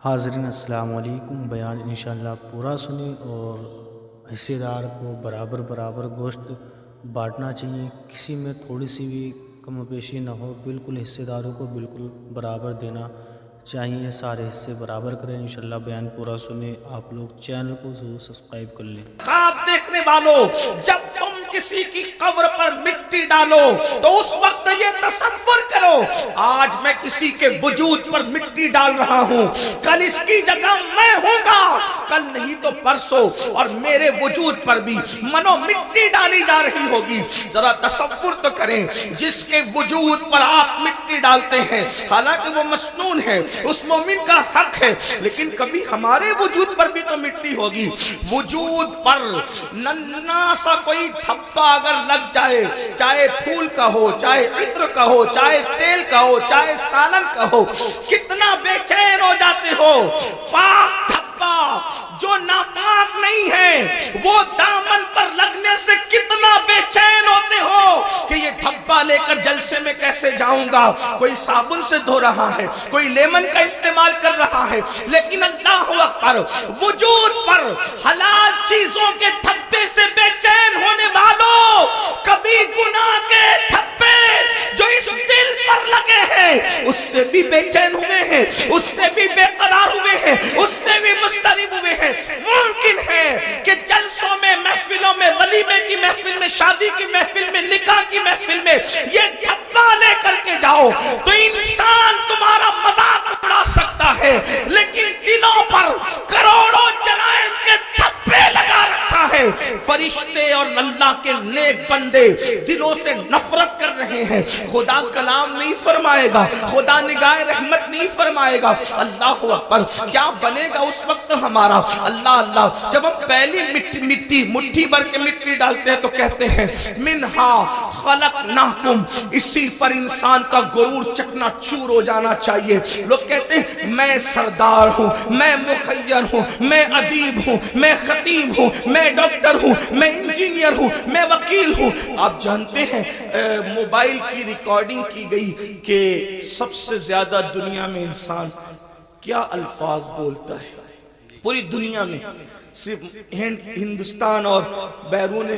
حاضرین السلام علیکم۔ بیان انشاءاللہ پورا سنیں اور حصے دار کو برابر برابر گوشت بانٹنا چاہیے، کسی میں تھوڑی سی بھی کم و بیشی نہ ہو، بالکل حصے داروں کو بالکل برابر دینا چاہیے، سارے حصے برابر کریں۔ انشاءاللہ بیان پورا سنیں، آپ لوگ چینل کو ضرور سبسکرائب کر لیں۔ خواب دیکھنے والوں، جب تم کسی کی قبر پر مٹی ڈالو تو اس وقت یہ تصور کرو آج میں کسی کے وجود پر مٹی ڈال رہا ہوں، کل اس کی جگہ میں ہوں گا، کل نہیں تو پرسوں، اور میرے وجود پر بھی منو مٹی ڈالی جا رہی ہوگی۔ ذرا تصور تو کریں، جس کے وجود پر آپ مٹی ڈالتے ہیں، حالانکہ وہ مسنون ہے، اس مومن کا حق ہے، لیکن کبھی ہمارے وجود پر بھی تو مٹی ہوگی۔ وجود پر ننھا سا کوئی تھپا اگر لگ جائے، چاہے پھول کا ہو، چاہے عطر کا ہو، چاہے تیل کا ہو، چاہے سالن کا ہو، کتنا بے چین ہو جاتے ہو۔ پاک تھپا جو ناپاک نہیں ہے، وہ دامن پر لگنے سے کتنا بے چین ہوتے ہو کہ یہ تھپا لے کر جلسے میں کیسے جاؤں گا۔ کوئی صابن سے دھو رہا ہے، کوئی لیمن کا استعمال کر رہا ہے، لیکن اللہ اکبر، وجود پر حلال چیزوں کے تھپے سے بے چین ہونے والوں، کبھی گناہ کے تھپے جو اس دل پر لگے ہیں اس سے بھی بے چین ہوئے ہیں، اس سے بھی بے قرار ہوئے ہیں، اس سے بھی مضطرب ہوئے ہیں۔ ممکن ہے کہ جلسوں میں، محفلوں میں، ولیمے کی محفل میں، شادی کی محفل میں، نکاح کی محفل میں یہ تھپا لے کر کے جاؤ تو انسان تمہارا مذاق اڑا سکتا ہے، لیکن دلوں پر کروڑوں جرائم کے تھپے لگا رکھا ہے۔ فرشتے اور اللہ کے نیک بندے دلوں سے نفرت کر رہے ہیں، خدا کلام نہیں فرمائے گا، خدا نگاہ رحمت نہیں فرمائے گا۔ اللہ اکبر، کیا بنے گا اس وقت ہمارا؟ اللہ اللہ، جب ہم پہلی مٹی مٹھی بھر کے مٹی ڈالتے ہیں تو کہتے ہیں منہا خلقناکم، اسی پر انسان کا غرور چکنا چور ہو جانا چاہیے۔ لوگ کہتے ہیں میں سردار ہوں، میں مخیر ہوں، میں ادیب ہوں، میں خطیب ہوں، میں ڈاکٹر ہوں، میں انجینئر ہوں، میں وکیل ہوں۔ آپ جانتے ہیں موبائل کی ریکارڈنگ کی گئی کہ سب سے زیادہ دنیا میں انسان کیا الفاظ بولتا ہے پوری دنیا میں، صرف ہندوستان اور بیرون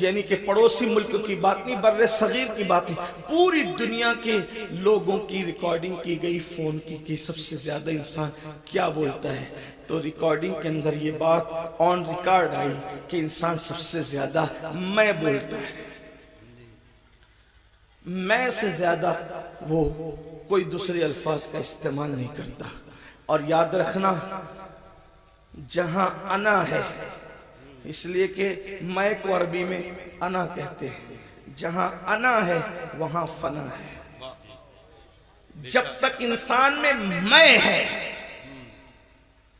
یعنی کہ پڑوسی ملک کی بات نہیں، بر صغیر کی بات نہیں، پوری دنیا کے لوگوں کی ریکارڈنگ کی گئی فون کی کہ سب سے زیادہ انسان کیا بولتا ہے۔ تو ریکارڈنگ کے اندر یہ بات آن ریکارڈ آئی کہ انسان سب سے زیادہ میں بولتا ہے، میں سے زیادہ وہ کوئی دوسرے الفاظ کا استعمال نہیں کرتا۔ اور یاد رکھنا، جہاں انا ہے، اس لیے کہ میں کو عربی میں انا کہتے ہیں، جہاں انا ہے وہاں فنا ہے۔ جب تک انسان میں میں ہے،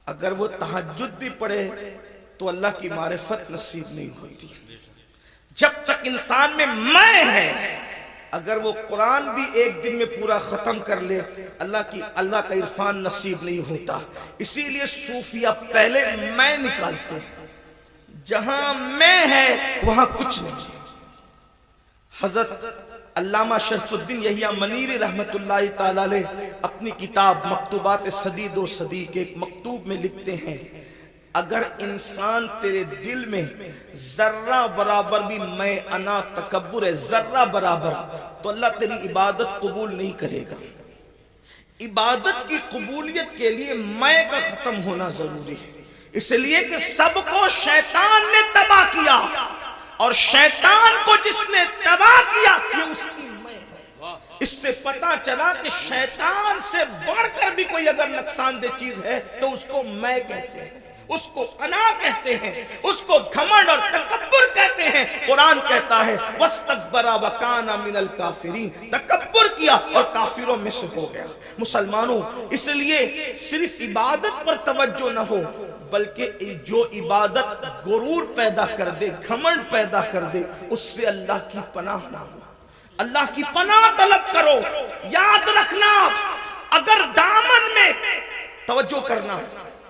اگر وہ تہجد بھی پڑھے تو اللہ کی معرفت نصیب نہیں ہوتی۔ جب تک انسان میں میں ہے، اگر وہ قرآن بھی ایک دن میں پورا ختم کر لے، اللہ کا عرفان نصیب نہیں ہوتا۔ اسی لیے صوفیہ پہلے میں نکالتے ہیں، جہاں میں ہے وہاں کچھ نہیں ہے۔ حضرت علامہ شرف الدین یحییٰ منیری رحمت اللہ تعالی علیہ اپنی کتاب مکتوبات صدی دو صدی کے ایک مکتوب میں لکھتے ہیں، اگر انسان تیرے دل میں ذرہ برابر بھی میں انا تکبر ہے، ذرہ برابر، تو اللہ تیری عبادت قبول نہیں کرے گا۔ عبادت کی قبولیت کے لیے میں کا ختم ہونا ضروری ہے، اس لیے کہ سب کو شیطان نے تباہ کیا، اور شیطان کو جس نے تباہ کیا یہ اس کی میں ہے۔ اس سے پتا چلا کہ شیطان سے بڑھ کر بھی کوئی اگر نقصان دہ چیز ہے تو اس کو میں کہتے ہیں، اس کو انا کہتے ہیں، اس کو گھمنڈ اور تکبر کہتے ہیں۔ قرآن کہتا ہے وَاسْتَكْبَرَ وَكَانَ مِنَ الْكَافِرِينَ، تکبر کیا اور کافروں میں سے ہو گیا۔ مسلمانوں، اس لیے صرف عبادت پر توجہ نہ ہو، بلکہ جو عبادت غرور پیدا کر دے، گھمنڈ پیدا کر دے، اس سے اللہ کی پناہ نہ ہو۔ اللہ کی پناہ طلب کرو۔ یاد رکھنا، اگر دامن میں توجہ کرنا،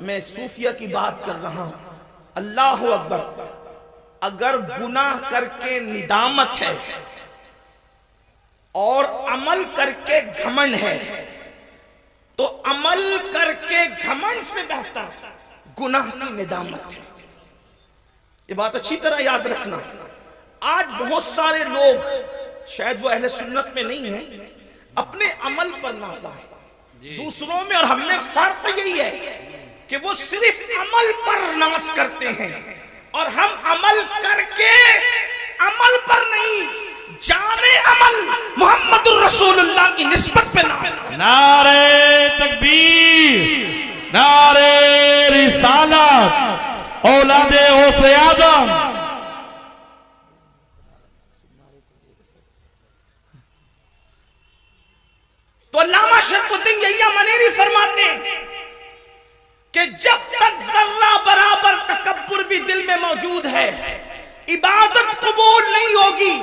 میں صوفیہ کی بات کر رہا ہوں، اللہ اکبر، اگر گناہ کر کے ندامت ہے اور عمل کر کے گھمنڈ ہے، تو عمل کر کے گھمنڈ سے بہتر گناہ کی ندامت ہے. یہ بات اچھی طرح یاد رکھنا. آج بہت سارے لوگ شاید وہ اہل سنت میں نہیں ہیں, اپنے عمل پر نازا ہے. دوسروں میں اور ہم میں فرق یہی ہے کہ وہ صرف عمل پر ناز کرتے ہیں اور ہم عمل کر کے عمل پر نہیں, جانے عمل محمد الرسول اللہ کی نسبت پہ ناز کرتے ہیں. نعرہ تکبیر, نعرہ رسالت, اولاد غوث آدم. تو علامہ شرف الدین یحییٰ منیری فرماتے ہیں کہ جب تک ذرہ برابر تکبر بھی دل میں موجود ہے عبادت قبول نہیں ہوگی.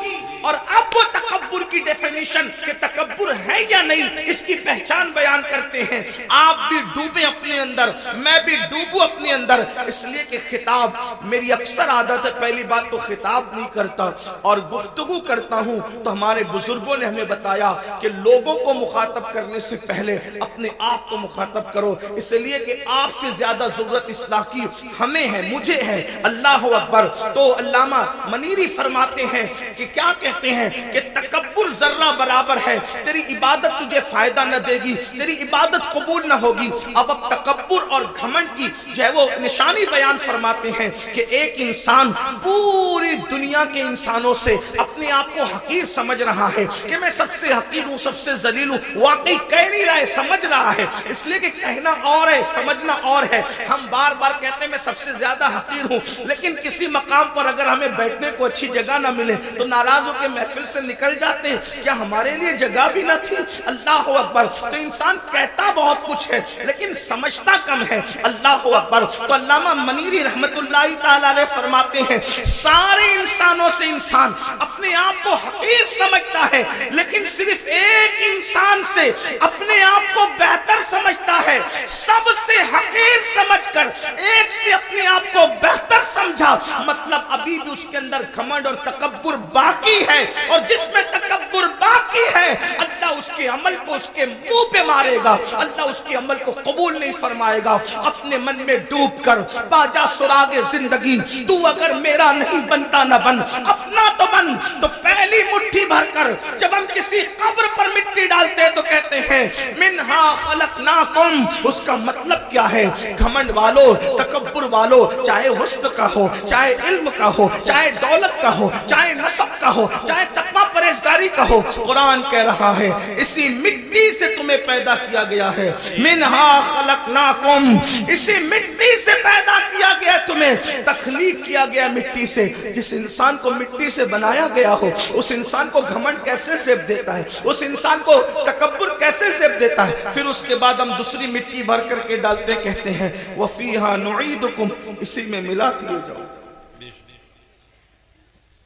اور اب وہ تکبر کی ڈیفینیشن کہ تکبر ہے یا نہیں اس کی پہچان بیان کرتے ہیں. آپ بھی ڈوبیں اپنے اندر, میں بھی ڈوبوں اپنے اندر, اس لیے کہ خطاب میری اکثر عادت ہے پہلی بات تو خطاب نہیں کرتا اور گفتگو کرتا ہوں. تو ہمارے بزرگوں نے ہمیں بتایا کہ لوگوں کو مخاطب کرنے سے پہلے اپنے آپ کو مخاطب کرو, اس لیے کہ آپ سے زیادہ ضرورت اصلاح کی ہمیں ہے, مجھے ہے. اللہ اکبر. تو علامہ منیری فرماتے ہیں کہ کیا کہتے ہیں کہ تکبر ذرہ برابر ہے, تیری عبادت تجھے فائدہ نہ دے گی, تیری عبادت قبول نہ ہوگی. اب تکبر اور گھمنڈ کی جو ہے وہ نشانی بیان فرماتے ہیں کہ ایک انسان پوری دنیا کے انسانوں سے اپنے آپ کو حقیر سمجھ رہا ہے کہ میں سب سے حقیر ہوں, سب سے ذلیل ہوں. واقعی کہہ نہیں رہا ہے, سمجھ رہا ہے, اس لیے کہ کہنا اور ہے, سمجھنا اور ہے. ہم بار بار کہتے ہیں میں سب سے زیادہ حقیر ہوں, لیکن کسی مقام پر اگر ہمیں بیٹھنے کو اچھی جگہ نہ ملے تو ناراض ہو کے محفل سے نکل جاتے ہیں. کیا ہمارے لیے جگہ بھی نہ تھی؟ اللہ اکبر. تو انسان کہتا بہت کچھ ہے لیکن سمجھتا کم ہے. اللہ اکبر. تو علامہ منیری رحمت اللہ تعالی علیہ فرماتے ہیں سارے انسانوں سے انسان اپنے آپ کو حقیر سمجھتا ہے, لیکن صرف ایک انسان سے اپنے آپ کو بہتر سمجھتا ہے. سب سے حقیر سمجھ کر ایک سے اپنے آپ کو بہتر سمجھا, مطلب ابھی بھی اس کے اندر گھمنڈ اور تکبر باقی ہے. اور جس میں تکبر باقی ہے اللہ اس کے عمل کو اس کے منہ پہ مارے گا, اللہ اس کے عمل کو قبول نہیں فرمائے گا. اپنے من میں ڈوب کر باجا سراغ زندگی, تو اگر میرا نہیں بنتا نہ بن, اپنا تو بن. تو پہلی مٹھی بھر کر جب ہم کسی قبر پر مٹی ڈالتے ہیں تو کہتے ہیں منہا خلقناکم. اس کا مطلب کیا ہے؟ گھمنڈ والو, تکبر والو, چاہے حسن کا ہو, چاہے علم کا ہو, چاہے دولت کا ہو, چاہے نسب کا ہو, چاہے تقویٰ پرہیزگاری کا ہو, قرآن کہہ رہا ہے اسی مٹی سے تمہیں پیدا کیا گیا ہے. منہا خلقناکم, اسی مٹی سے پیدا کیا گیا, تمہیں تخلیق کیا گیا مٹی سے. جس انسان کو مٹی سے بنایا گیا ہو اس انسان کو گھمنڈ کیسے زیب دیتا ہے, اس انسان کو تکبر کیسے زیب دیتا ہے. پھر اس کے بعد ہم دوسری مٹی بھر کر کے ڈالتے کہتے ہیں وَفِيهَا نُعِيدُكُمْ, اسی میں ملا دیے جاؤ.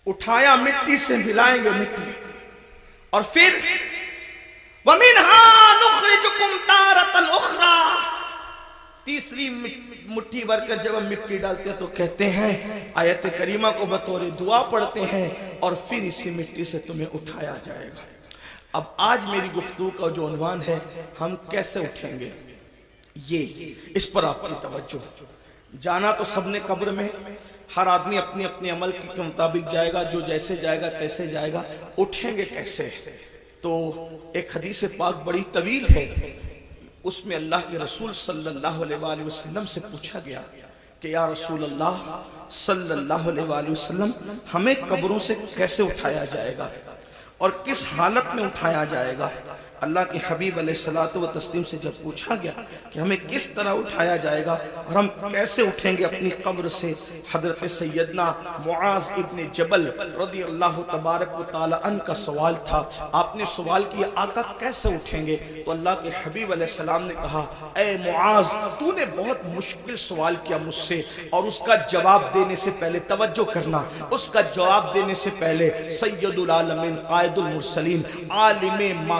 اٹھایا مٹی سے ملائیں گے مٹی, اور پھر وَمِنْهَا نُخْرِجُكُمْ تَارَةً أُخْرَى. تیسری مٹھی بھر کر جب ہم مٹی ڈالتے ہیں تو کہتے ہیں آیت کریمہ کو بطور دعا پڑھتے ہیں اور پھر اسی مٹی سے تمہیں اٹھایا جائے گا. اب آج میری گفتگو کا جو عنوان ہے ہم کیسے اٹھیں گے, یہ اس پر آپ کی توجہ. جانا تو سب نے قبر میں, ہر آدمی اپنے اپنے عمل کے مطابق جائے گا, جو جیسے جائے گا تیسے جائے گا. اٹھیں گے کیسے؟ تو ایک حدیث پاک بڑی طویل ہے, اس میں اللہ کے رسول صلی اللہ علیہ وآلہ وسلم سے پوچھا گیا کہ یا رسول اللہ صلی اللہ علیہ وآلہ وسلم, ہمیں قبروں سے کیسے اٹھایا جائے گا اور کس حالت میں اٹھایا جائے گا؟ اللہ کے حبیب علیہ الصلوۃ والتسلیم سے جب پوچھا گیا کہ ہمیں کس طرح اٹھایا جائے گا اور ہم کیسے اٹھیں گے اپنی قبر سے, حضرت سیدنا معاذ ابن جبل رضی اللہ تبارک و تعالی عنہ کا سوال تھا. آپ نے سوال کیا آقا کیسے اٹھیں گے؟ تو اللہ کے حبیب علیہ السلام نے کہا اے معاذ, تو نے بہت مشکل سوال کیا مجھ سے, اور اس کا جواب دینے سے پہلے توجہ کرنا, اس کا جواب دینے سے پہلے سید العالمین قائد المرسلین عالم ما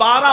12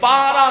12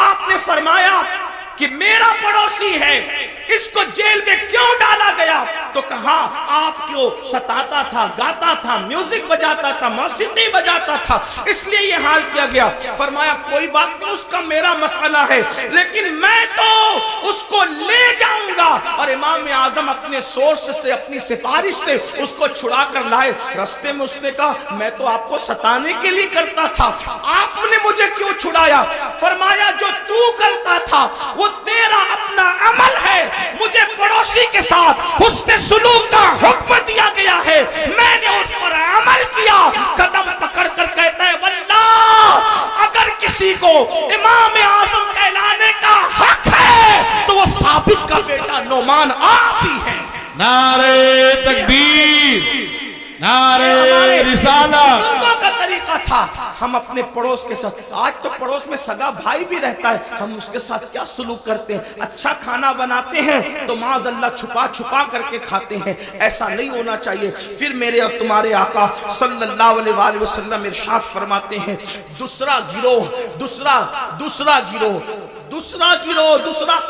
آپ نے فرمایا کہ میرا پڑوسی ہے، اس کو جیل میں کیوں ڈالا گیا؟ تو کہا آپ کو ستاتا تھا، گاتا تھا، میوزک بجاتا تھا، موسیقی بجاتا تھا، اس لیے یہ حال کیا گیا۔ فرمایا کوئی بات نہیں، اس کا میرا مسئلہ ہے، لیکن میں تو اس کو لے جاؤں گا۔ اور امام اعظم اپنے سورس سے، اپنی سفارش سے اس کو چھڑا کر لائے۔ رستے میں اس نے کہا میں تو آپ کو ستانے کے لیے کرتا تھا، آپ نے مجھے کیوں چھڑایا؟ فرمایا جو تو کرتا تھا وہ تیرا اپنا عمل ہے، مجھے پڑوسی کے ساتھ حسن سلوک کا حکم دیا گیا ہے، میں نے اس پر عمل کیا۔ قدم پکڑ کر کہتا ہے واللہ اگر کسی کو امام اعظم کہلانے کا حق ہے تو وہ ثابت کا بیٹا نعمان آپ ہی ہے۔ نعرہ تکبیر، نعرہ رسالت۔ بزرگوں کا طریقہ تھا، ہم اپنے پڑوس کے ساتھ، آج تو پڑوس میں سگا بھائی بھی رہتا ہے، ہم اس کے ساتھ کیا سلوک کرتے ہیں؟ اچھا کھانا بناتے ہیں تو معاذ اللہ چھپا چھپا کر کے کھاتے ہیں، ایسا نہیں ہونا چاہیے۔ پھر میرے اور تمہارے آقا صلی اللہ علیہ وآلہ وسلم ارشاد فرماتے ہیں دوسرا گروہ، دوسرا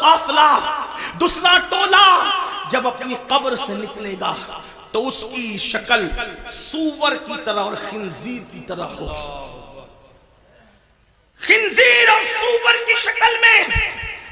قافلہ، دوسرا ٹولہ جب اپنی قبر سے نکلے گا تو اس کی شکل سور کی طرح اور خنزیر کی طرح ہوگی۔ خنزیر اور سور کی شکل میں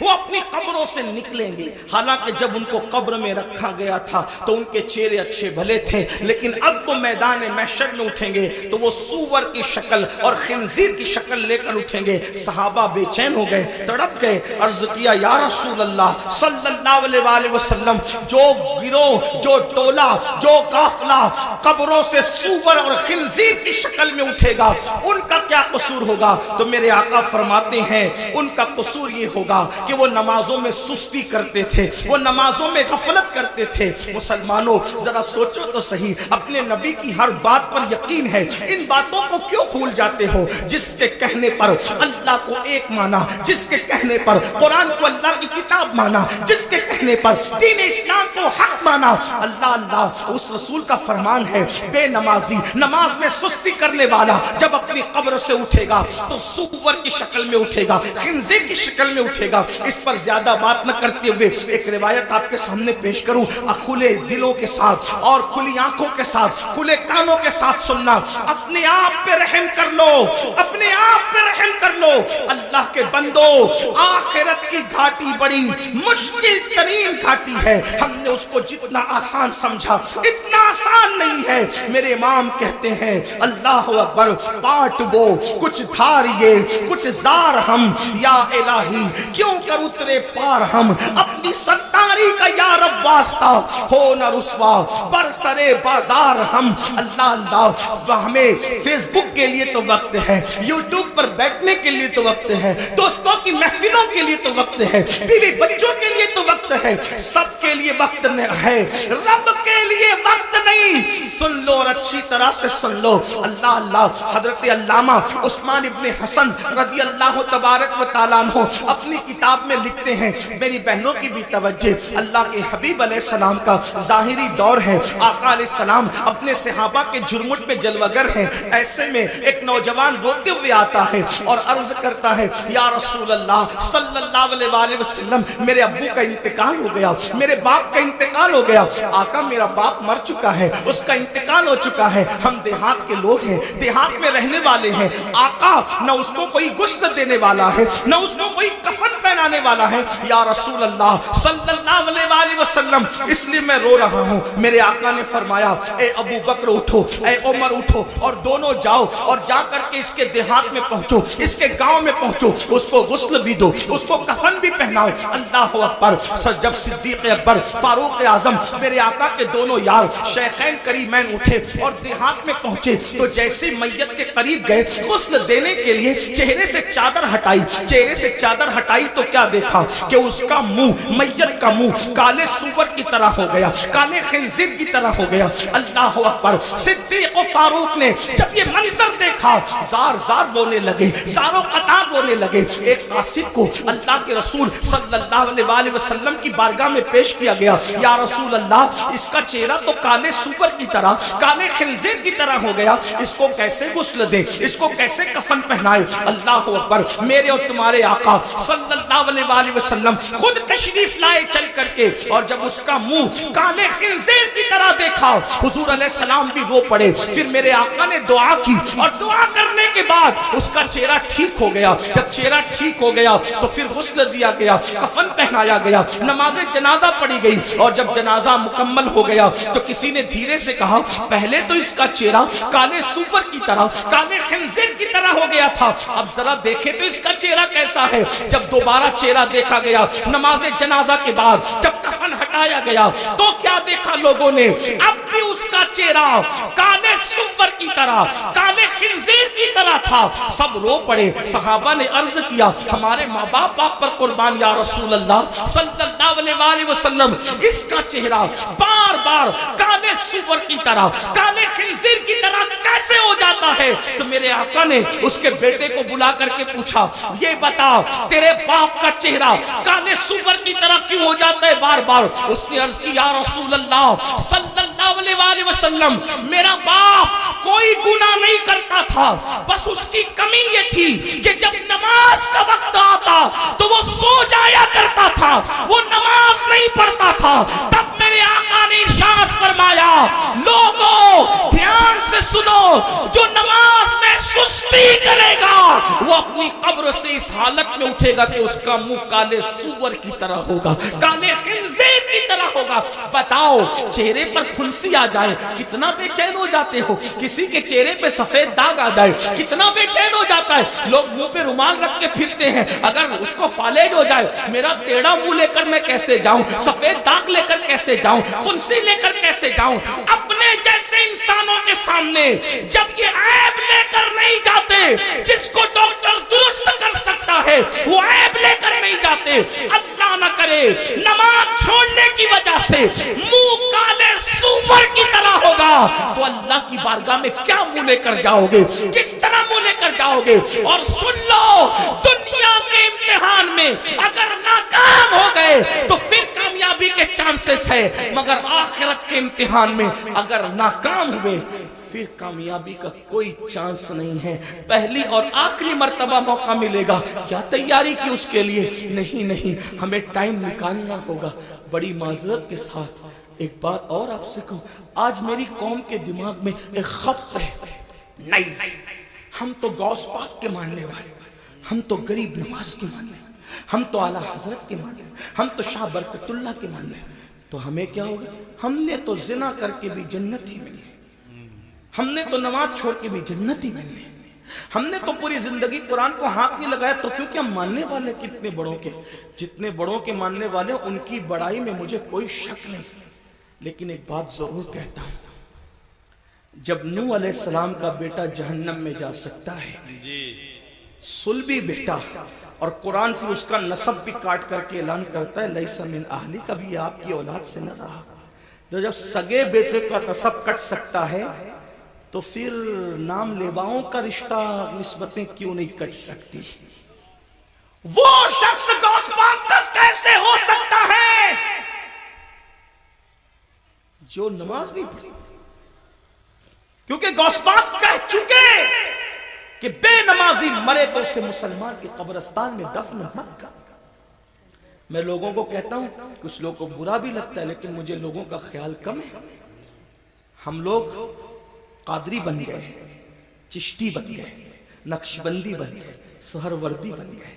وہ اپنی قبروں سے نکلیں گے۔ حالانکہ جب ان کو قبر میں رکھا گیا تھا تو ان کے چہرے اچھے بھلے تھے، لیکن اب وہ میدان محشر میں اٹھیں گے تو وہ سور کی شکل اور خنزیر کی شکل لے کر اٹھیں گے۔ صحابہ بے چین ہو گئے، تڑپ گئے، عرض کیا یا رسول اللہ صلی اللہ علیہ وآلہ وسلم، جو گروہ، جو ٹولہ، جو قافلہ قبروں سے سور اور خنزیر کی شکل میں اٹھے گا ان کا کیا قصور ہوگا؟ تو میرے آقا فرماتے ہیں ان کا قصور یہ ہوگا کہ وہ نمازوں میں سستی کرتے تھے، وہ نمازوں میں غفلت کرتے تھے۔ مسلمانوں ذرا سوچو تو صحیح، اپنے نبی کی ہر بات پر یقین ہے، ان باتوں کو کیوں بھول جاتے ہو؟ جس کے کہنے پر اللہ کو ایک مانا، جس کے کہنے پر قرآن کو اللہ کی کتاب مانا، جس کے کہنے پر دین اسلام کو حق مانا، اللہ اس رسول کا فرمان ہے بے نمازی، نماز میں سستی کرنے والا جب اپنی قبر سے اٹھے گا تو سور کی شکل میں اٹھے گا، خنزیر کی شکل میں اٹھے گا۔ اس پر زیادہ بات نہ کرتے ہوئے ایک روایت آپ کے سامنے پیش کروں، کھلے دلوں کے ساتھ اور کھلی آنکھوں کے ساتھ، کھلے کانوں کے ساتھ سننا۔ اپنے آپ پہ رحم کر لو، اپنے آپ پہ رحم کر لو، اللہ کے بندو، آخرت کی گھاٹی بڑی مشکل ترین گھاٹی ہے، ہم نے اس کو جتنا آسان سمجھا اتنا آسان نہیں ہے۔ میرے امام کہتے ہیں اللہ اکبر، پاٹ وہ کچھ دھاریے کچھ زار ہم، یا الہی کیوں کر اترے پار ہم، اپنی ستاری کا یا رب واسطہ ہو نہ رسوا برسرے بازار ہم۔ اللہ ہمیں فیس بک کے لیے تو وقت ہے، یوٹیوب پر بیٹھنے کے لیے تو وقت ہے، دوستوں کی محفلوں کے لیے تو وقت ہے، بیوی بچوں کے لیے تو وقت ہے، سب کے لیے وقت ہے، رب کے لیے وقت نہیں۔ سن لو اور اچھی طرح سے سن لو، اللہ حضرت علامہ عثمان ابن حسن رضی اللہ تبارک و تعالیٰ عنہ اپنی کتاب میں لکھتے ہیں، میری بہنوں کی بھی توجہ، اللہ کے حبیب علیہ السلام کا ظاہری دور ہے، آقا علیہ السلام اپنے صحابہ کے جھرمٹ میں جلوگر ہیں، ایسے میں ایک نوجوان روتے ہوئے آتا ہے اور عرض کرتا ہے یا رسول اللہ صلی اللہ علیہ وآلہ وسلم، میرے ابو کا انتقال ہو گیا، میرے باپ کا انتقال ہو گیا۔ آقا میرا باپ مر چکا ہے، اس کا انتقال ہو چکا ہے، ہم دیہات کے لوگ ہیں، دیہات میں رہنے والے ہیں، آقا نہ اس کو کوئی غسل دینے والا ہے، نہ اس کو کوئی کفن پہنانے والا ہے، یا رسول اللہ صلی اللہ علیہ وآلہ وسلم اس لیے میں رو رہا ہوں۔ میرے آقا نے فرمایا اے ابو بکر اٹھو، اے عمر اٹھو، اور دونوں جاؤ اور جا کر کے اس کے دیہات میں پہنچو، اس کے گاؤں میں پہنچو، اس کو غسل بھی دو، اس کو کفن بھی پہناؤ۔ اللہ اکبر۔ جب صدیق اکبر، فاروق اعظم، میرے آقا کے دونوں یار شیخین کریمین اٹھے اور دیہات میں پہنچے تو جیسے میت کے قریب گئے غسل دینے کے لیے چہرے سے چادر ہٹائی، چہرے سے چادر ہٹائی تو تو کیا دیکھا کہ اس کا منہ، میت کا منہ کالے سور کی طرح ہو گیا، کالے خنزیر کی طرح ہو گیا۔ اللہ اکبر! صدیق و فاروق نے جب یہ منظر دیکھا زار زار بولنے لگے، زاروں قطار بولنے لگے۔ ایک قاصد کو اللہ کے رسول صلی اللہ علیہ وسلم کی بارگاہ میں پیش کیا گیا، یا رسول اللہ اس کا چہرہ تو کالے سور کی طرح، کالے خنزیر کی طرح ہو گیا، اس کو کیسے غسل دے، اس کو کیسے کفن پہنائے؟ اللہ اکبر! میرے اور تمہارے آقا صلی اللہ علیہ وسلم خود تشریف لائے چل کر کے، اور جب اس کا منہ کالے خنزیر کی طرح دیکھا حضور علیہ السلام بھی رو پڑے۔ پھر میرے آقا نے دعا کی، اور دعا کرنے کے بعد اس کا چہرہ ٹھیک ہو گیا۔ جب چہرہ ٹھیک ہو گیا تو پھر غسل دیا گیا، کفن پہنایا گیا، نماز جنازہ پڑھی گئی، اور جب جنازہ مکمل ہو گیا تو کسی نے دھیرے سے کہا پہلے تو اس کا چہرہ کالے سور کی طرح، کالے خنزیر کی طرح ہو گیا تھا، اب ذرا دیکھیں تو اس کا چہرہ کیسا ہے؟ جب دوبارہ چہرہ دیکھا گیا نماز جنازہ کے بعد، جب کفن ہٹایا گیا تو کیا دیکھا لوگوں نے؟ اب بھی اس کا چہرہ کالے سور کی طرح، کالے خنزیر کی طرح تھا۔ سب رو پڑے۔ صحابہ نے عرض کیا ہمارے ماں باپ آپ پر قربان یا رسول اللہ صلی اللہ علیہ وسلم، اس کا چہرہ بار بار کالے سور کی طرح، کالے خنزیر کی طرح کیسے ہو جاتا ہے؟ تو میرے آقا نے اس کے بیٹے کو بلا کر کے پوچھا یہ بتا تیرے باپ کا چہرہ کالے سور کی طرح کیوں ہو جاتا ہے بار بار؟ اس نے عرض کی یا رسول اللہ صلی اللہ علیہ وسلم، میرا باپ کوئی گناہ نہیں کرتا تھا، بس اس کی کمی یہ تھی کہ جب نماز کا وقت آتا تو وہ سو جایا کرتا تھا، وہ نماز نہیں پڑھتا تھا۔ تب میرے آقا نے ارشاد فرمایا لوگوں دھیان سے سنو، جو نماز میں سستی کرے گا وہ اپنی قبر سے اس حالت میں اٹھے گا کہ اس کا منہ کالے سور کی طرح ہوگا، کالے خنزیر کی طرح ہوگا۔ بتاؤ چہرے پر پھنسی آ جائے کتنا بے چین ہو جاتے ہو، کسی کے چہرے پہ سفید داغ آ جائے کتنا بے چین ہو جاتا ہے۔ لوگ منہ پہ رومال رکھ کے پھرتے ہیں، اگر اس کو فالج ہو جائے میرا ٹیڑھا منہ لے کر میں کیسے جاؤں، سفید داغ لے کر کیسے جاؤں، پھنسی لے کر کیسے جاؤں؟ اپنے جیسے انسانوں کے سامنے جب یہ عیب لے کر نہیں جاتے، جس کو ڈاکٹر درست کر سکتا ہے وہ عیب لے کر نہیں جاتے۔ اللہ نہ کرے نماز چھوڑنے کی وجہ سے منہ کالے سور کی طرح ہوگا تو اللہ کی بارگاہ میں کیا منہ لے کر جاؤ گے، کس طرح منہ لے کر جاؤ گے؟ اور سن لو دنیا کے امتحان میں اگر ناکام ہو گئے تو پھر کامیابی کے چانسز ہے، مگر آخرت کے امتحان میں اگر ناکام ہوئے پھر کامیابی کا کوئی چانس نہیں ہے۔ پہلی اور آخری مرتبہ موقع ملے گا، کیا تیاری کی اس کے لیے؟ نہیں، ہمیں ٹائم نکالنا ہوگا۔ بڑی معذرت کے ساتھ ایک بات اور آپ سے کہوں، آج میری قوم کے دماغ میں ایک خبط ہے، نہیں ہم تو غوث پاک کے ماننے والے، ہم تو غریب نواز کے ماننے والے، ہم تو اعلیٰ حضرت کے ماننے والے، ہم تو شاہ برکت اللہ کے ماننے والے، تو ہمیں کیا ہوگا؟ ہم نے تو زنا کر کے بھی جنت ہی ملی، ہم نے تو نماز چھوڑ کے بھی جنت ہی ملی، ہم نے تو پوری زندگی قرآن کو ہاتھ نہیں لگایا، تو کیونکہ ہم ماننے والے کتنے بڑوں کے، جتنے بڑوں کے ماننے والے ان کی بڑائی میں مجھے کوئی شک نہیں۔ لیکن ایک بات ضرور کہتا ہوں، جب نوح علیہ السلام کا بیٹا جہنم میں جا سکتا ہے، صلبی بیٹا، اور قرآن پھر اس کا نسب بھی کاٹ کر کے اعلان کرتا ہے لیس من اہلی، کبھی آپ کی اولاد سے نہ رہا، تو جب سگے بیٹے کا نسب کٹ سکتا ہے تو پھر نام لیواؤں کا رشتہ نسبتیں کیوں نہیں کٹ سکتی؟ وہ شخص غوث پاک کا کیسے ہو سکتا ہے جو نماز نہیں پڑھتا؟ کیونکہ غوث پاک کہہ چکے کہ بے نمازی مرے تو اسے مسلمان کے قبرستان میں دفن مت کر۔ میں لوگوں کو کہتا ہوں، کچھ لوگوں کو برا بھی لگتا ہے لیکن مجھے لوگوں کا خیال کم ہے۔ ہم لوگ قادری بن گئے، چشتی بن گئے، نقشبندی بن گئے، سہروردی بن گئے،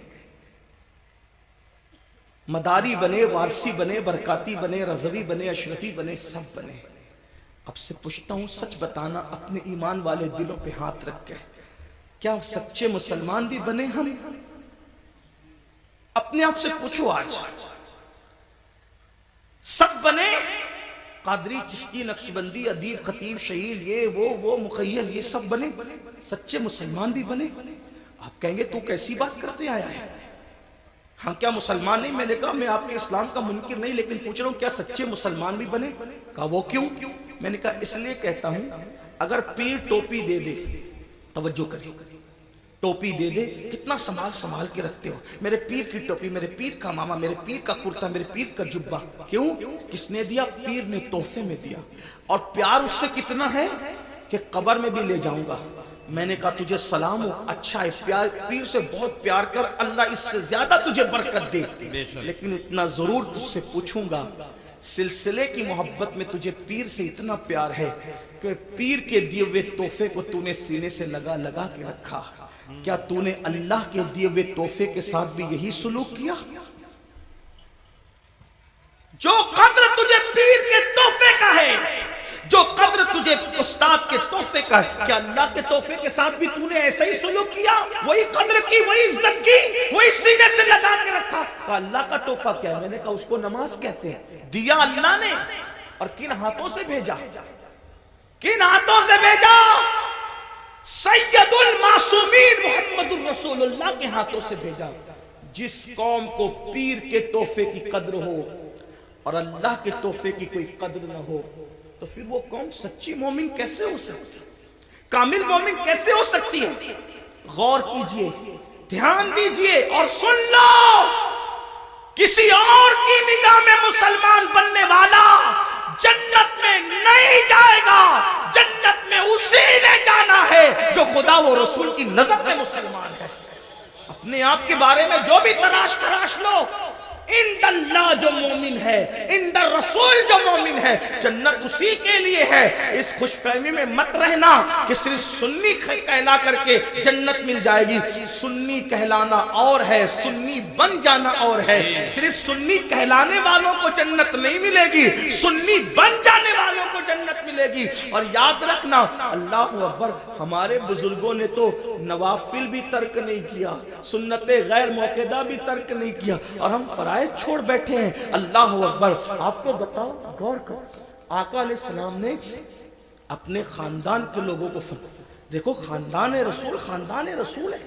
مداری بنے، وارسی بنے، برکاتی بنے، رضوی بنے، اشرفی بنے، سب بنے۔ اب سے پوچھتا ہوں، سچ بتانا اپنے ایمان والے دلوں پہ ہاتھ رکھ کے، کیا سچے مسلمان بھی بنے ہم؟ اپنے آپ سے پوچھو، آج سب بنے؟ قادری، چشتی، نقشبندی، ادیب، خطیب، شہید، یہ وہ مخیز، یہ سب بنے؟ سچے مسلمان بھی بنے؟ آپ کہیں گے تو کیسی بات کرتے آیا ہے؟ ہاں کیا مسلمان نہیں؟ میں نے کہا میں آپ کے اسلام کا منکر نہیں، لیکن پوچھ رہا ہوں کیا سچے مسلمان بھی بنے؟ کہا وہ کیوں؟ میں نے کہا اس لیے کہتا ہوں اگر پیر ٹوپی دے دے، توجہ کریں، ٹوپی دے دے، کتنا سنبھال کے رکھتے ہو، میرے پیر کی ٹوپی، میرے پیر کا ماما، میرے پیر کا کرتا، میرے پیر کا جبہ، کیوں؟ کس نے دیا؟ پیر نے تحفے میں دیا، اور پیار اس سے کتنا ہے کہ قبر میں بھی لے جاؤں گا۔ میں نے کہا تجھے سلام ہو، اچھا ہے، پیر سے بہت پیار کر، اللہ اس سے زیادہ تجھے برکت دے، لیکن اتنا ضرور تجھ سے پوچھوں گا، سلسلے کی محبت میں تجھے پیر سے اتنا پیار ہے کہ پیر کے دیے ہوئے تحفے کو تو نے سینے سے لگا لگا کے رکھا، کیا تو نے اللہ کے دیے ہوئے تحفے کے ساتھ بھی یہی سلوک کیا؟ جو قدر تجھے پیر کے تحفے کا ہے، جو قدر تجھے استاد کے تحفے کا ہے، کیا اللہ کے تحفے کے ساتھ بھی تو نے ایسا ہی سلوک کیا؟ وہی قدر کی، وہی عزت کی، وہی سینے سے لگا کے رکھا؟ کہا اللہ کا تحفہ کیا ہے؟ میں نے کہا اس کو نماز کہتے ہیں، دیا اللہ نے، اور کن ہاتھوں سے بھیجا؟ کن ہاتھوں سے بھیجا؟ سید المعصومین محمد الرسول اللہ کے ہاتھوں سے بھیجا۔ جس قوم کو پیر کے تحفے کی قدر ہو اور اللہ کے تحفے کی کوئی قدر نہ ہو، تو پھر وہ قوم سچی مومن کیسے ہو سکتی، کامل مومن کیسے ہو سکتی ہے؟ غور کیجئے، دھیان دیجئے اور سن لو، کسی اور کی نگاہ میں مسلمان بننے والا جنت میں نہیں جائے گا، جنت میں اسی نے جانا ہے جو خدا و رسول کی نظر میں مسلمان ہے۔ اپنے آپ کے بارے میں جو بھی تلاش لو، اند اللہ جو مومن ہے، اند الرسول جو مومن ہے، جنت اسی کے لیے ہے۔ اس خوش فہمی میں مت رہنا کہ صرف سنی کہلا کر کے جنت مل جائے گی۔ سنی کہلانا اور ہے، سنی بن جانا اور ہے۔ صرف سنی کہلانے والوں کو جنت نہیں ملے گی، سنی بن جانے والوں کو جنت ملے گی۔ اور یاد رکھنا، اللہ اکبر، ہمارے بزرگوں نے تو نوافل بھی ترک نہیں کیا، سنت غیر موقعہ بھی ترک نہیں کیا، اور ہم فرائض چھوڑ بیٹھے ہیں۔ اللہ اکبر۔ آپ کو بتاؤ، غور کرو، آقا علیہ السلام نے اپنے خاندان کے لوگوں کو دیکھو، خاندان رسول ہے،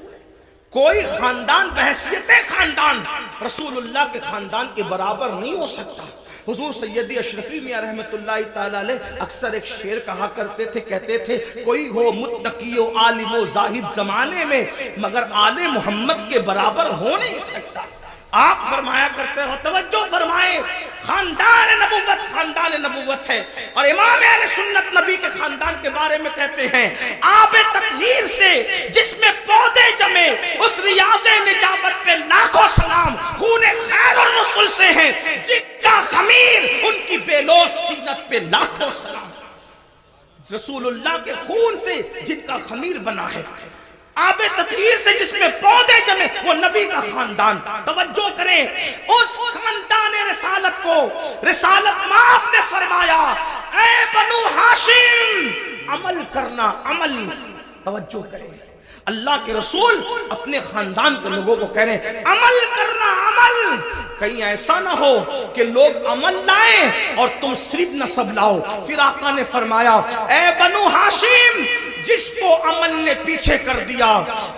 کوئی خاندان بحیثیت خاندان رسول اللہ کے خاندان کے برابر نہیں ہو سکتا۔ حضور سیدی اشرفی میاں رحمت اللہ تعالیٰ علیہ اکثر ایک شعر کہا کرتے تھے، کہتے تھے کوئی ہو متقی و عالم و زاہد زمانے میں، مگر آل محمد کے برابر ہو نہیں سکتا۔ آپ فرمایا کرتے ہو، توجہ فرمائیں، خاندان نبوت ہے، اور امام اہل سنت نبی کے خاندان کے بارے میں کہتے ہیں، آب تطہیر سے جس میں پودے جمے، اس ریاض نجابت پہ لاکھوں سلام، خون خیر الرسل سے ہیں جن کا خمیر، ان کی بے لوث طینت پہ لاکھوں سلام۔ رسول اللہ کے خون سے جن کا خمیر بنا ہے، آب تطہیر سے جس میں پودے جمے، وہ نبی کا خاندان۔ توجہ کریں، اس خاندان رسالت کو رسالت ماں نے فرمایا، اے بنو ہاشم عمل کرنا، عمل۔ توجہ کریں، اللہ کے رسول اپنے خاندان کے لوگوں کو کہہ رہے ہیں عمل کرنا، عمل۔ کہیں ایسا نہ ہو کہ لوگ عمل لائیں اور تم صرف نسب لاؤ۔ پھر آقا نے فرمایا، اے بنو ہاشم، جس کو عمل نے پیچھے کر دیا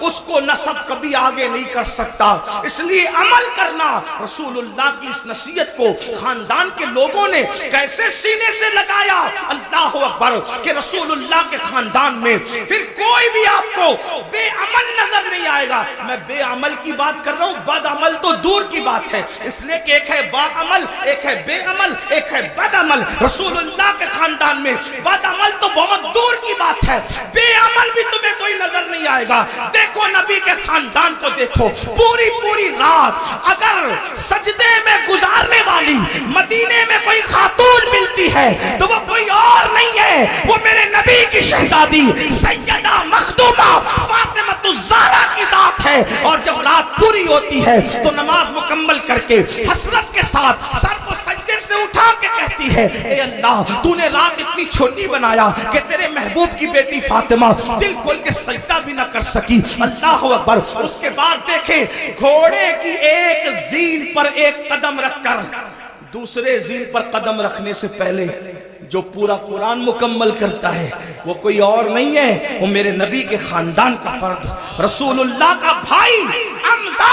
اس کو نسب کبھی آگے نہیں کر سکتا، اس لیے عمل کرنا۔ رسول اللہ کی اس نصیحت کو خاندان کے لوگوں نے کیسے سینے سے لگایا، اللہ اکبر، کہ رسول اللہ کے خاندان میں پھر کوئی بھی آپ کو بے عمل نظر نہیں آئے گا۔ میں بے عمل کی بات کر رہا ہوں، بد عمل تو دور کی بات ہے، اس لیے کہ ایک ہے با عمل، ایک ہے بے عمل، ایک ہے بد عمل۔ رسول اللہ کے خاندان میں بد عمل تو بہت دور کی بات ہے، بے عمل بھی تمہیں کوئی نظر نہیں آئے گا۔ دیکھو نبی کے خاندان کو، دیکھو پوری رات اگر سجدے میں گزارنے والی مدینے میں کوئی خاتون ملتی ہے تو وہ کوئی اور نہیں ہے، وہ میرے نبی کی شہزادی سیدہ مخدومہ فاطمہ الزہرا کی ذات ہے۔ اور جب رات پوری ہوتی ہے تو نماز مکمل کر کے حسرت کے ساتھ سر کو سجدے سے اٹھا کے کہتی ہے، اے اللہ، تو نے رات اتنی چھوٹی بنایا کہ تیرے محبوب کی بیٹی فاطمہ دل کھول کے سجدہ بھی نہ کر سکی۔ اللہ اکبر۔ اس کے بعد دیکھیں، گھوڑے کی ایک زین پر ایک قدم رکھ کر دوسرے زین پر قدم رکھنے سے پہلے جو پورا قرآن مکمل کرتا ہے وہ کوئی اور نہیں ہے، وہ میرے نبی کے خاندان کا فرد، رسول اللہ کا بھائی حمزہ،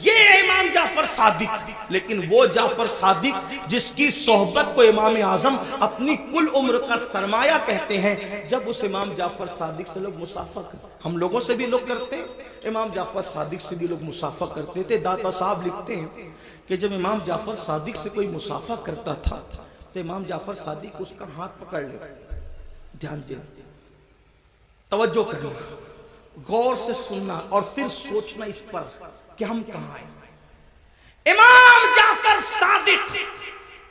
یہ ہے امام جعفر صادق. لیکن وہ جعفر صادق جس کی صحبت کو امام اعظم اپنی کل عمر کا سرمایہ کہتے ہیں، جب اس امام جعفر صادق سے لوگ مصافحہ کرتے، ہم لوگوں سے بھی لوگ کرتے ہیں، امام جعفر صادق سے بھی لوگ مصافحہ کرتے تھے. داتا صاحب لکھتے ہیں کہ جب امام جعفر صادق سے کوئی مصافحہ کرتا تھا تو امام جعفر صادق اس کا ہاتھ پکڑ لے. دھیان دیں، توجہ کرنا، غور سے سننا اور پھر سوچنا اس پر کہ ہم کہاں ہیں. امام جعفر صادق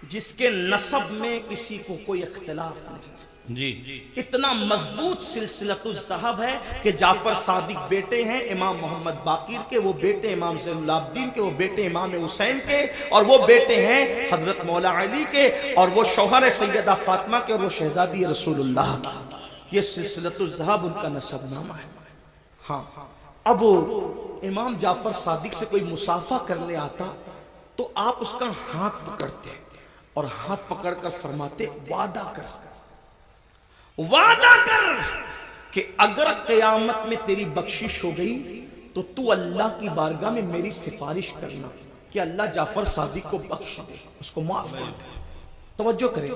جس کے نسب میں کسی کو کوئی اختلاف نہیں، جی اتنا مضبوط سلسلۃ الذہب ہے کہ جعفر صادق بیٹے ہیں امام محمد باقر کے، وہ بیٹے امام زین العابدین کے، وہ بیٹے امام حسین کے، اور وہ بیٹے ہیں حضرت مولا علی کے، اور وہ شوہر سیدہ فاطمہ کے، اور وہ شہزادی رسول اللہ کی. یہ سلسلۃ الذہب ان کا نسب نامہ ہے. ہاں، اب امام جعفر صادق سے کوئی مصافحہ کرنے آتا تو آپ اس کا ہاتھ پکڑتے اور ہاتھ پکڑ کر فرماتے وعدہ کر کہ اگر قیامت میں تیری بخشش ہو گئی تو تو اللہ کی بارگاہ میں میری سفارش کرنا کہ اللہ جعفر صادق کو بخش دے، اس کو معاف کر دے. توجہ کریں،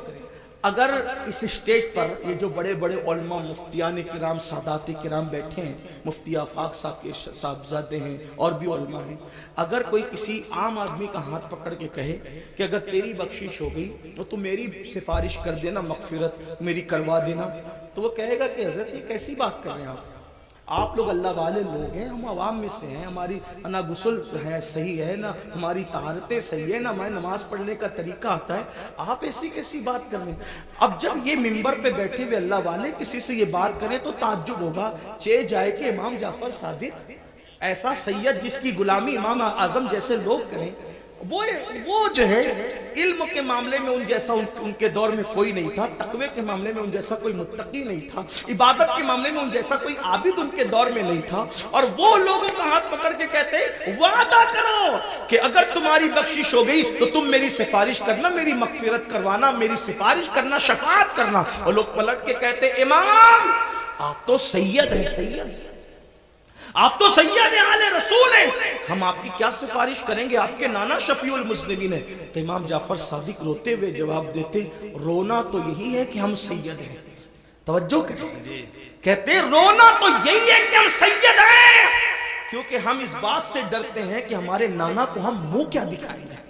اگر اس اسٹیج پر یہ جو بڑے بڑے علماء مفتیان کرام سادات کرام بیٹھے ہیں، مفتی آفاق صاحب کے صاحبزادے ہیں اور بھی علماء ہیں، اگر کوئی کسی عام آدمی کا ہاتھ پکڑ کے کہے کہ اگر تیری بخشش ہو گئی تو میری سفارش کر دینا، مغفرت میری کروا دینا، تو وہ کہے گا کہ حضرت یہ کیسی بات کر رہے ہیں آپ لوگ اللہ والے لوگ ہیں، ہم عوام میں سے ہیں، ہماری نہ غسل ہے صحیح ہے، نہ ہماری طہارتیں صحیح ہے، نہ ہمیں نماز پڑھنے کا طریقہ آتا ہے، آپ ایسی کیسی بات کر رہے ہیں. اب جب یہ منبر پہ بیٹھے ہوئے اللہ والے کسی سے یہ بات کریں تو تعجب ہوگا، چہ جائے کہ امام جعفر صادق ایسا سید جس کی غلامی امام اعظم جیسے لوگ کریں، وہ جو ہے علم کے معاملے میں ان جیسا ان کے دور میں کوئی نہیں تھا، تقوی کے معاملے میں ان جیسا کوئی متقی نہیں تھا، عبادت کے معاملے میں ان جیسا کوئی عابد ان کے دور میں نہیں تھا، اور وہ لوگوں کا ہاتھ پکڑ کے کہتے وعدہ کرو کہ اگر تمہاری بخشش ہو گئی تو تم میری سفارش کرنا، میری مغفرت کروانا، میری سفارش کرنا، شفاعت کرنا. اور لوگ پلٹ کے کہتے امام آپ تو سید ہیں، سید آپ تو سید آل رسول ہیں، ہم آپ کی کیا سفارش کریں گے، آپ کے نانا شفیع المذنبین ہیں. تو امام جعفر صادق روتے ہوئے جواب دیتے رونا تو یہی ہے کہ ہم سید ہیں. توجہ کریں، کہتے رونا تو یہی ہے کہ ہم سید ہیں، کیونکہ ہم اس بات سے ڈرتے ہیں کہ ہمارے نانا کو ہم منہ کیا دکھائیں گے،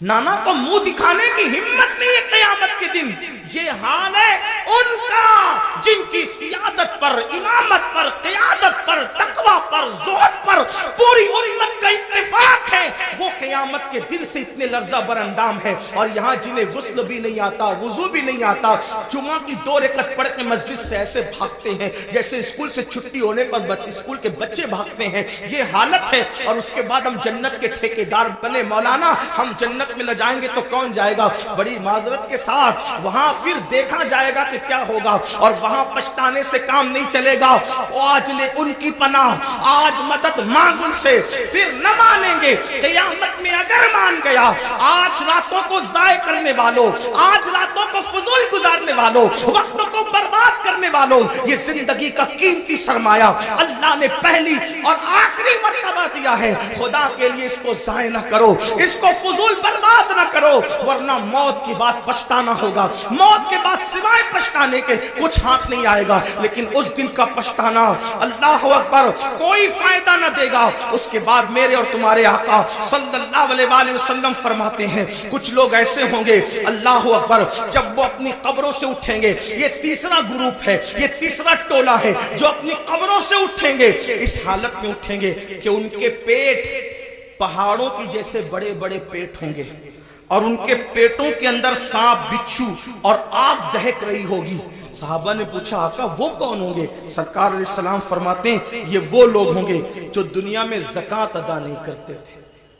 نانا کو منہ دکھانے کی ہمت نہیں ہے قیامت کے دن. یہ حال ہے ان کا جن کی سیادت پر، امامت پر، قیادت پر، تقوی پر، زہد پر پوری امت کا اتفاق ہے، وہ قیامت کے دن سے اتنے لرزہ بر اندام ہے. اور یہاں جنہیں غسل بھی نہیں آتا، وضو بھی نہیں آتا، جمعہ کی 2 رکعت پڑھ کے مسجد سے ایسے بھاگتے ہیں جیسے اسکول سے چھٹی ہونے پر اسکول کے بچے بھاگتے ہیں، یہ حالت ہے. اور اس کے بعد ہم جنت کے ٹھیکیدار بنے، مولانا ہم جنت میں نہ جائیں گے تو کون جائے گا. بڑی معذرت کے ساتھ وہاں پھر دیکھا جائے گا کہ کیا ہوگا، اور وہاں پچھتانے سے کام نہیں چلے گا. آج لے ان کی پناہ، آج مدد مانگ ان سے، پھر نہ مانیں گے قیامت میں اگر مان گیا. آج راتوں کو ضائع کرنے والوں، آج راتوں کو فضول گزارنے والوں، وقت کو برباد کرنے والوں، یہ زندگی کا قیمتی سرمایہ اللہ نے پہلی اور آخری مرتبہ دیا ہے. خدا کے لیے اس کو ضائع نہ کرو، اس کو فضول برباد نہ کرو، ورنہ موت کی بات پچھتانا ہوگا. موت کے بعد سوائے پچھتانے کے کچھ ہاتھ نہیں آئے گا، لیکن اس دن کا پچھتانا اللہ اکبر کوئی فائدہ نہ دے گا. اس کے بعد میرے اور تمہارے آقا صلی اللہ علیہ وآلہ وسلم فرماتے ہیں کچھ لوگ ایسے ہوں گے اللہ اکبر جب وہ اپنی قبروں سے اٹھیں گے، یہ تیسرا گروپ ہے، یہ تیسرا ٹولہ ہے جو اپنی قبروں سے اٹھیں گے، اس حالت میں اٹھیں گے کہ ان کے پیٹ پہاڑوں کی جیسے بڑے بڑے پیٹ ہوں گے، اور ان کے پیٹوں کے اندر سانپ، بچھو اور آگ دہک رہی ہوگی. صحابہ نے پوچھا آقا وہ کون ہوں گے؟ سرکار علیہ السلام فرماتے ہیں یہ وہ لوگ ہوں گے جو دنیا میں زکوٰۃ ادا نہیں کرتے تھے.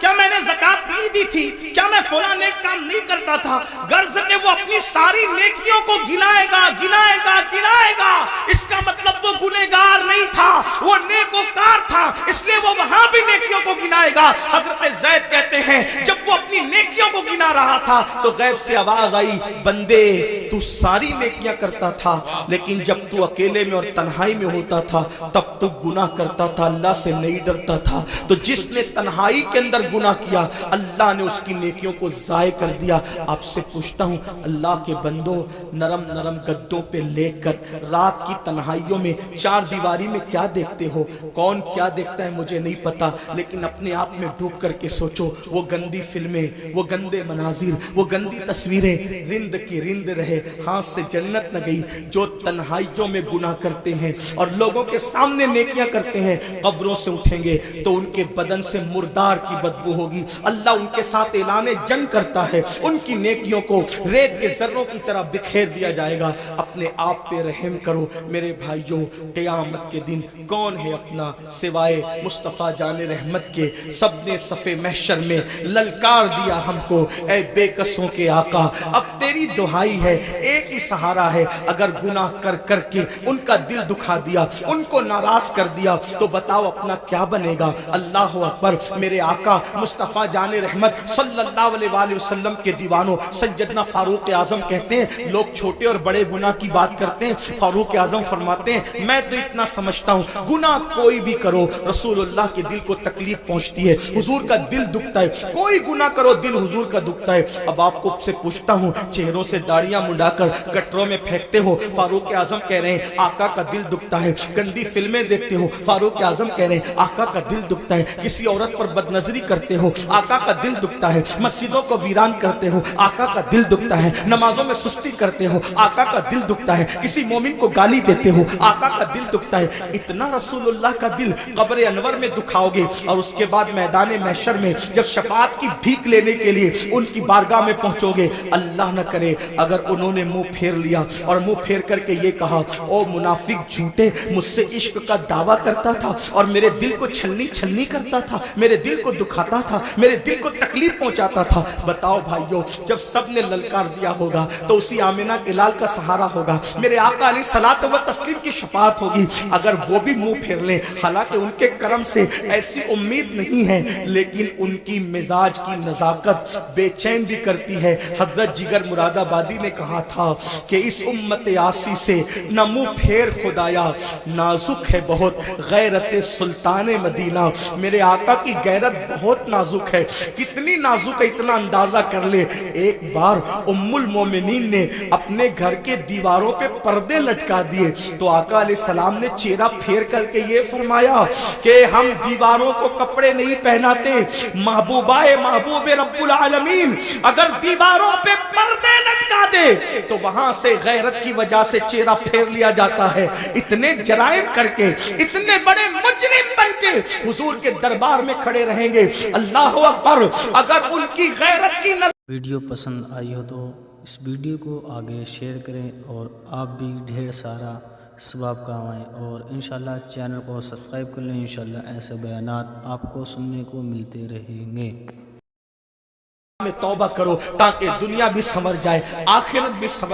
کیا میں نے زکات نہیں دی تھی, کیا میں فلاں نیک کام نہیں کرتا تھا, غرض کہ وہ اپنی ساری نیکیوں کو گنائے گا گنائے گا گنائے گا. اس کا مطلب وہ گنہگار نہیں تھا, وہ نیکوکار تھا, اس لیے وہ وہاں بھی نیکیوں کو گنائے گا. حضرت زید کہتے ہیں جب وہ اپنی نیکیوں کو گنا رہا تھا تو غیب سے آواز آئی, بندے تو ساری نیکیاں کرتا تھا, لیکن جب تو اکیلے میں اور تنہائی میں ہوتا تھا تب تو گناہ کرتا تھا, اللہ سے نہیں ڈرتا تھا. تو جس نے تنہائی کے اندر گناہ کیا اللہ نے اس کی نیکیوں کو ضائع کر دیا. آپ سے پوچھتا ہوں اللہ کے بندو, نرم نرم گدوں پہ لیٹ کر رات کی تنہائیوں میں چار دیواری میں کیا دیکھتے ہو؟ کون کیا دیکھتا ہے مجھے نہیں پتا, لیکن اپنے آپ میں ڈوب کر کے سوچو. وہ گندی فلمیں, وہ گندے مناظر, وہ گندی تصویریں رند کی رند رہے, ہاتھ سے جنت نہ گئی. جو تنہائیوں میں گناہ کرتے ہیں اور لوگوں کے سامنے نیکیاں کرتے ہیں, قبروں سے اٹھیں گے تو ان کے بدن سے مردار کی بدبو ہوگی. اللہ ان کے ساتھ اعلان جنگ کرتا ہے, ان کی نیکیوں کو ریت کے ذروں کی طرح بکھیر دیا جائے گا. اپنے آپ پہ رحم کرو میرے بھائیوں. قیامت کے دن کون ہے اپنا سوائے مصطفیٰ جان رحمت کے؟ سب نے صف محشر میں للکار دیا ہم کو, اے بے کسوں کے آقا اب تیری دہائی ہے, ایک ہی سہارا ہے. اگر گناہ کر کر کے ان کا دل دکھا دیا, ان کو ناراض کر دیا تو بتاؤ اپنا کیا بنے گا؟ اللہ اکبر. میرے آقا مصطفیٰ جان رحمت صلی اللہ علیہ وآلہ وسلم کے دیوانوں سیدنا فاروق اعظم کہتے ہیں, لوگ چھوٹے اور بڑے گناہ کی بات کرتے ہیں, فاروق اعظم فرماتے ہیں میں تو اتنا سمجھتا ہوں گناہ کوئی بھی کرو رسول اللہ کے دل کو تکلیف پہنچتی ہے, حضور کا دل دکھتا ہے. کوئی گناہ کرو دل حضور کا دکھتا ہے. اب آپ کو سے پوچھتا ہوں, چہروں سے داڑیاں منڈا کر گٹروں میں پھینکتے ہو, فاروق اعظم کہہ رہے ہیں آقا کا دل دکھتا ہے. گندی فلمیں دیکھتے ہو, فاروق اعظم کہہ رہے ہیں آقا کا دل دکھتا ہے. کسی عورت پر بدنظری کرتے ہو, آقا کا دل دکھتا ہے. مسجدوں کو ویران کرتے ہو, آقا کا دل دکھتا ہے. نمازوں میں سستی کرتے ہو, آقا کا دل دکھتا ہے. کسی مومن کو گالی دیتے ہو, آقا کا دل دکھتا ہے. اتنا رسول اللہ کا دل قبر انور میں دکھاؤ گے اور اس کے بعد میدان محشر میں جب شفاعت کی بھیک لینے کے لیے ان کی بارگاہ میں پہنچو گے, اللہ نہ کرے اگر انہوں نے منہ پھیر لیا اور منہ پھیر کر کے یہ کہا او منافق جھوٹے, مجھ سے عشق کا دعویٰ کرتا تھا اور میرے دل کو چھلنی چھلنی کرتا تھا, میرے دل کو دکھاتا تھا, میرے دل کو تکلیف پہنچاتا تھا. بتاؤ بھائیو جب سب نے للکار دیا ہوگا تو اسی آمنہ کے لال کا سہارا ہوگا, میرے آقا علیہ الصلوۃ والتسلیم کی شفاعت ہوگی. اگر وہ بھی منہ پھیر لیں, حالانکہ ان کے کرم سے ایسی امید نہیں ہے, لیکن ان کی مزاج کی نزاکت بے چین بھی کرتی ہے. حضرت جگر مراد آبادی نے کہا تھا کہ اس امت آسی سے نہ منہ پھیر خدایا, نازک ہے بہت غیرت سلطان مدینہ. میرے آقا کی غیرت بہت نازک ہے. کتنی نازک ہے اتنا اندازہ کر لے. ایک بار ام المومنین نے اپنے گھر کے دیواروں پہ پردے لٹکا دیے تو آقا علیہ السلام نے چہرہ پھیر کر کے یہ فرمایا کہ ہم دیواروں کو کپڑے نہیں پہناتے, محبوبائے محبوب رب العالمین اگر دیواروں پہ پردے لٹکا دے تو وہاں سے غیرت کی وجہ سے چہرہ پھیر لیا جاتا ہے. اتنے جرائم کر کے, اتنے بڑے مجرم بن کے حضور کے دربار میں کھڑے رہیں گے. اللہ اکبر. اگر ان کی غیرت کی ویڈیو پسند آئی ہو تو اس ویڈیو کو آگے شیئر کریں اور آپ بھی ڈھیر سارا ثواب کمائیں, اور انشاءاللہ چینل کو سبسکرائب کر لیں. انشاءاللہ ایسے بیانات آپ کو سننے کو ملتے رہیں گے. میں توبہ کرو تاکہ دنیا بھی سنور جائے, آخرت بھی سنور